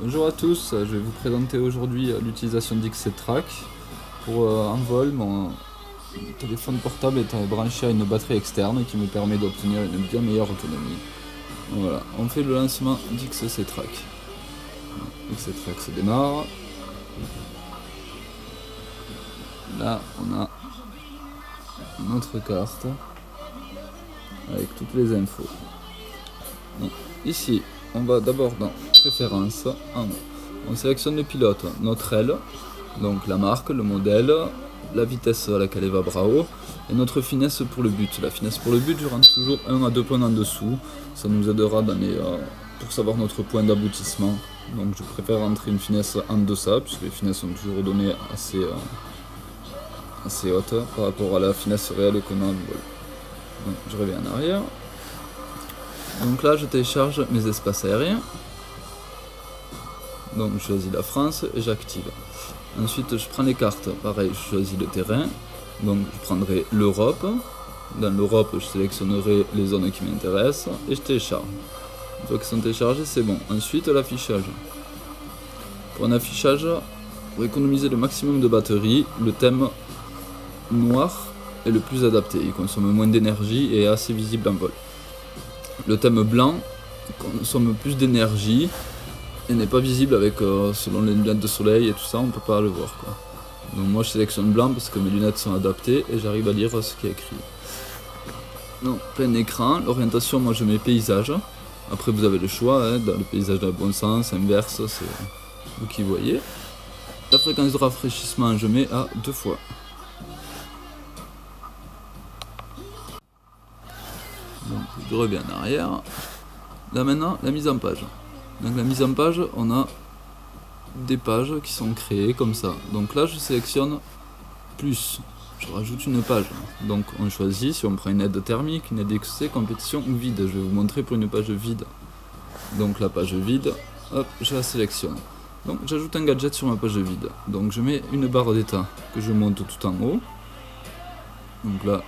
Bonjour à tous, je vais vous présenter aujourd'hui l'utilisation d'XCtrack. Pour un vol, mon téléphone portable est branché à une batterie externe qui me permet d'obtenir une bien meilleure autonomie. Voilà, on fait le lancement d'XCtrack. XCtrack se démarre. Là, on a notre carte avec toutes les infos. Donc, ici, on va d'abord dans Préférences, en haut. On sélectionne le pilote, notre aile, donc la marque, le modèle, la vitesse à laquelle elle va bras haut, et notre finesse pour le but. La finesse pour le but, je rentre toujours 1 à 2 points en dessous. Ça nous aidera pour savoir notre point d'aboutissement. Donc je préfère rentrer une finesse en deçà, puisque les finesses sont toujours données assez hautes par rapport à la finesse réelle qu'on a en vol. Donc je reviens en arrière. Donc là je télécharge mes espaces aériens. Donc je choisis la France et j'active. Ensuite je prends les cartes, pareil je choisis le terrain. Donc je prendrai l'Europe. Dans l'Europe je sélectionnerai les zones qui m'intéressent et je télécharge. Une fois qu'ils sont téléchargés c'est bon. Ensuite l'affichage. Pour un affichage, pour économiser le maximum de batterie, le thème noir est le plus adapté. Il consomme moins d'énergie et est assez visible en vol. Le thème blanc consomme plus d'énergie et n'est pas visible avec, selon les lunettes de soleil et tout ça, on peut pas le voir quoi. Donc moi je sélectionne blanc parce que mes lunettes sont adaptées et j'arrive à lire ce qui est écrit. Donc plein écran, l'orientation moi je mets paysage. Après vous avez le choix, hein, dans le paysage dans le bon sens, inverse, c'est vous qui voyez. La fréquence de rafraîchissement je mets à 2 fois. Donc je reviens en arrière. Là maintenant la mise en page. Donc la mise en page, on a des pages qui sont créées comme ça. Donc là je sélectionne plus, je rajoute une page. Donc on choisit si on prend une aide thermique, une aide XC, compétition ou vide. Je vais vous montrer pour une page vide. Donc la page vide, hop, je la sélectionne. Donc j'ajoute un gadget sur ma page vide. Donc je mets une barre d'état que je monte tout en haut. Donc là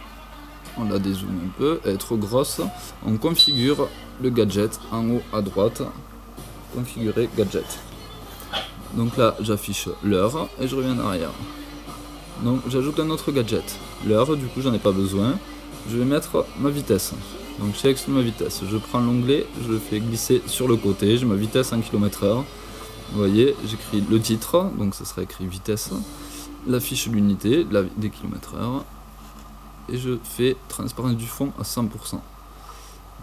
on la dézoome un peu, elle est trop grosse. On configure le gadget en haut à droite. Configurer gadget. Donc là j'affiche l'heure et je reviens en arrière. Donc j'ajoute un autre gadget. L'heure, du coup j'en ai pas besoin. Je vais mettre ma vitesse. Donc je sélectionne ma vitesse. Je prends l'onglet, je le fais glisser sur le côté. J'ai ma vitesse en km/h. Vous voyez, j'écris le titre, donc ça sera écrit vitesse. La fiche l'unité, des km/h. Et je fais transparence du fond à 100%.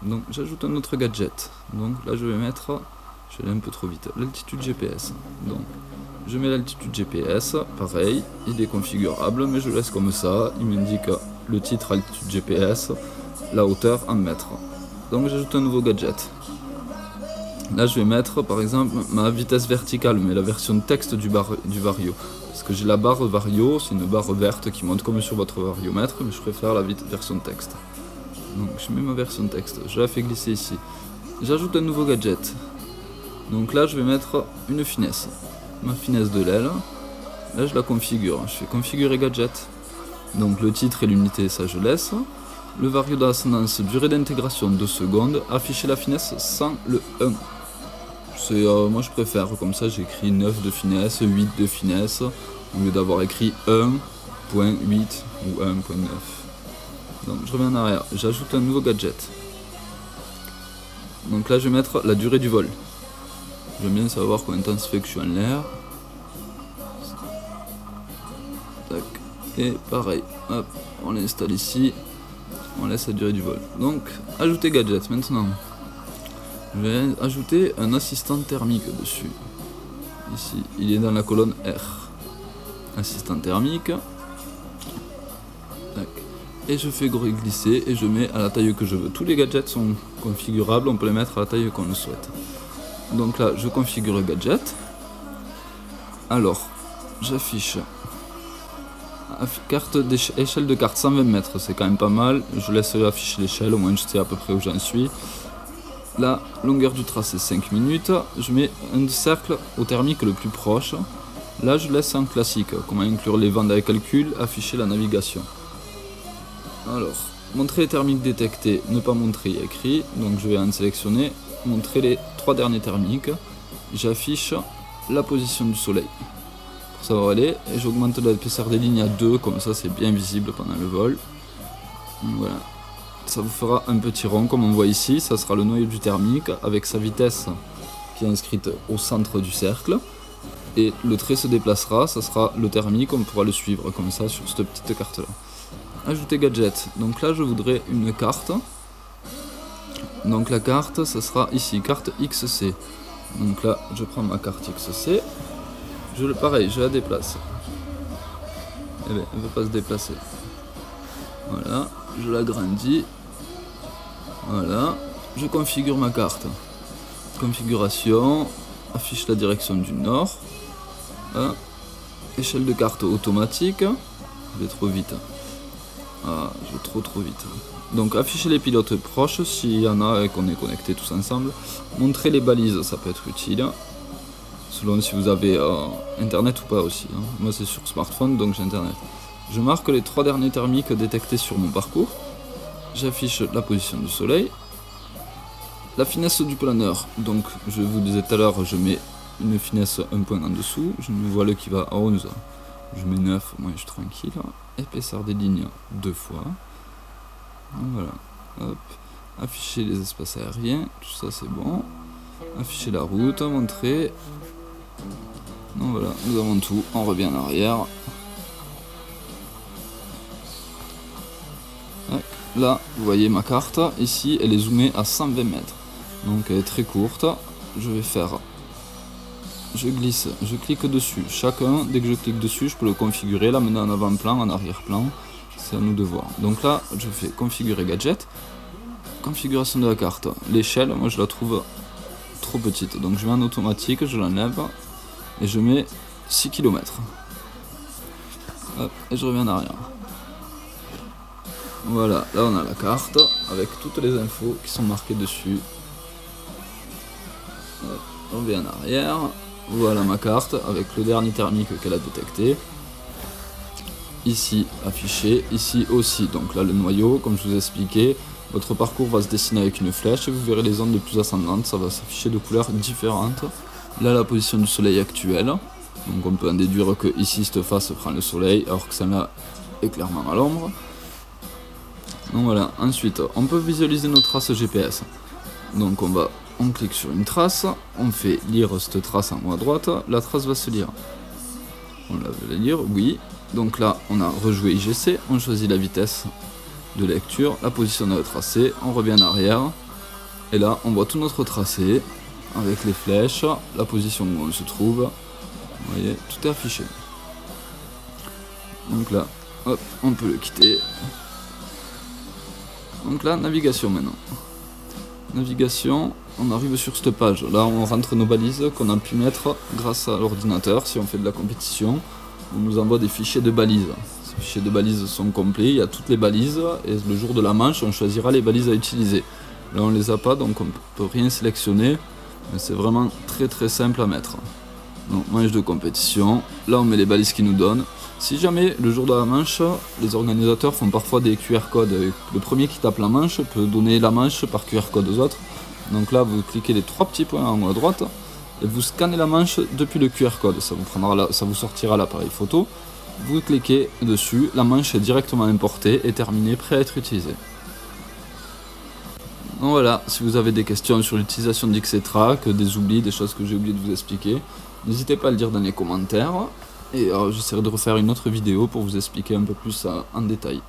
Donc j'ajoute un autre gadget. Donc là je vais mettre, je vais aller un peu trop vite, l'altitude GPS. Donc je mets l'altitude GPS, pareil, il est configurable, mais je laisse comme ça. Il m'indique le titre altitude GPS, la hauteur en mètres. Donc j'ajoute un nouveau gadget. Là je vais mettre par exemple ma vitesse verticale, mais la version texte du vario. Parce que j'ai la barre vario, c'est une barre verte qui monte comme sur votre variomètre, mais je préfère la version texte. Donc je mets ma version texte, je la fais glisser ici. J'ajoute un nouveau gadget. Donc là je vais mettre une finesse. Ma finesse de l'aile. Là je la configure. Je fais configurer gadget. Donc le titre et l'unité, ça je laisse. Le vario d'ascendance, durée d'intégration 2 secondes. Afficher la finesse sans le 1. Moi je préfère, comme ça j'écris 9 de finesse, 8 de finesse, au lieu d'avoir écrit 1.8 ou 1.9. Donc je reviens en arrière, j'ajoute un nouveau gadget. Donc là je vais mettre la durée du vol. J'aime bien savoir combien de temps ça fait que je suis en l'air. Tac. Et pareil, hop, on l'installe ici, on laisse la durée du vol. Donc ajouter gadget maintenant. Je vais ajouter un assistant thermique dessus. Ici, il est dans la colonne R. Assistant thermique. Tac. Et je fais glisser et je mets à la taille que je veux. Tous les gadgets sont configurables, on peut les mettre à la taille qu'on le souhaite. Donc là, je configure le gadget. Alors, j'affiche échelle de carte 120 mètres, c'est quand même pas mal. Je laisse afficher l'échelle, au moins je sais à peu près où j'en suis. La longueur du tracé 5 minutes. Je mets un cercle au thermique le plus proche. Là, je laisse en classique. Comment inclure les vents avec calcul, afficher la navigation. Alors, montrer les thermiques détectés, ne pas montrer écrit. Donc je vais en sélectionner, montrer les 3 derniers thermiques. j'affiche la position du soleil pour savoir où elle est, et j'augmente l'épaisseur des lignes à 2, comme ça c'est bien visible pendant le vol. Donc voilà, ça vous fera un petit rond comme on voit ici, ça sera le noyau du thermique avec sa vitesse qui est inscrite au centre du cercle, et le trait se déplacera, ça sera le thermique, on pourra le suivre comme ça sur cette petite carte là. Ajouter gadget, donc là je voudrais une carte, donc la carte ça sera ici, carte XC, donc là je prends ma carte XC, pareil je la déplace, et bien elle ne veut pas se déplacer, voilà, je l'agrandis, voilà, je configure ma carte, configuration, affiche la direction du nord, hein. Échelle de carte automatique, je vais trop vite, ah, je vais trop vite. Donc afficher les pilotes proches s'il y en a et qu'on est connecté tous ensemble. Montrer les balises, ça peut être utile, selon si vous avez internet ou pas aussi, hein. Moi c'est sur smartphone donc j'ai internet. Je marque les 3 derniers thermiques détectés sur mon parcours. J'affiche la position du soleil. La finesse du planeur, donc je vous disais tout à l'heure, je mets une finesse un point en dessous, je me voile qui va à 11, je mets 9, moi je suis tranquille. Épaisseur des lignes 2 fois. Voilà, hop. Afficher les espaces aériens, tout ça c'est bon. Afficher la route, montrer. Donc voilà, nous avons tout, on revient en arrière. Là, vous voyez ma carte, ici elle est zoomée à 120 mètres. Donc elle est très courte, je vais faire, je glisse, je clique dessus, chacun, dès que je clique dessus, je peux le configurer, l'amener en avant-plan, en arrière-plan, c'est à nous de voir. Donc là, je fais configurer gadget, configuration de la carte, l'échelle, moi je la trouve trop petite, donc je mets en automatique, je l'enlève, et je mets 6 km. Hop, et je reviens en arrière. Voilà, là on a la carte, avec toutes les infos qui sont marquées dessus. On revient en arrière, voilà ma carte avec le dernier thermique qu'elle a détecté. Ici affiché, ici aussi, donc là le noyau, comme je vous ai expliqué, votre parcours va se dessiner avec une flèche et vous verrez les ondes les plus ascendantes, ça va s'afficher de couleurs différentes. Là la position du soleil actuelle, donc on peut en déduire que ici cette face prend le soleil alors que celle-là est clairement à l'ombre. Donc voilà, ensuite on peut visualiser nos traces GPS, donc on clique sur une trace, on fait lire cette trace en haut à droite, la trace va se lire. On la veut la lire, oui. Donc là, on a rejoué IGC, on choisit la vitesse de lecture, la position de la tracé, on revient en arrière. Et là, on voit tout notre tracé, avec les flèches, la position où on se trouve. Vous voyez, tout est affiché. Donc là, hop, on peut le quitter. Donc là, navigation maintenant. Navigation, on arrive sur cette page. Là, on rentre nos balises qu'on a pu mettre grâce à l'ordinateur. Si on fait de la compétition, on nous envoie des fichiers de balises. Ces fichiers de balises sont complets, il y a toutes les balises. Et le jour de la manche, on choisira les balises à utiliser. Là, on les a pas, donc on ne peut rien sélectionner. Mais c'est vraiment très simple à mettre. Donc, manche de compétition. Là, on met les balises qu'ils nous donnent. Si jamais, le jour de la manche, les organisateurs font parfois des QR codes. Le premier qui tape la manche peut donner la manche par QR code aux autres. Donc là, vous cliquez les 3 petits points en haut à droite et vous scannez la manche depuis le QR code. Ça vous sortira l'appareil photo. Vous cliquez dessus, la manche est directement importée et terminée, prêt à être utilisée. Donc voilà, si vous avez des questions sur l'utilisation d'Xtrack, des oublis, des choses que j'ai oublié de vous expliquer, n'hésitez pas à le dire dans les commentaires. Et j'essaierai de refaire une autre vidéo pour vous expliquer un peu plus en détail.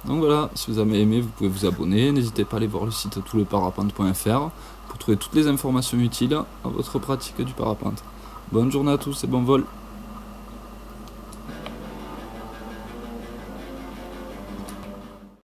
Donc voilà, si vous avez aimé, vous pouvez vous abonner. N'hésitez pas à aller voir le site toutleparapente.fr pour trouver toutes les informations utiles à votre pratique du parapente. Bonne journée à tous et bon vol!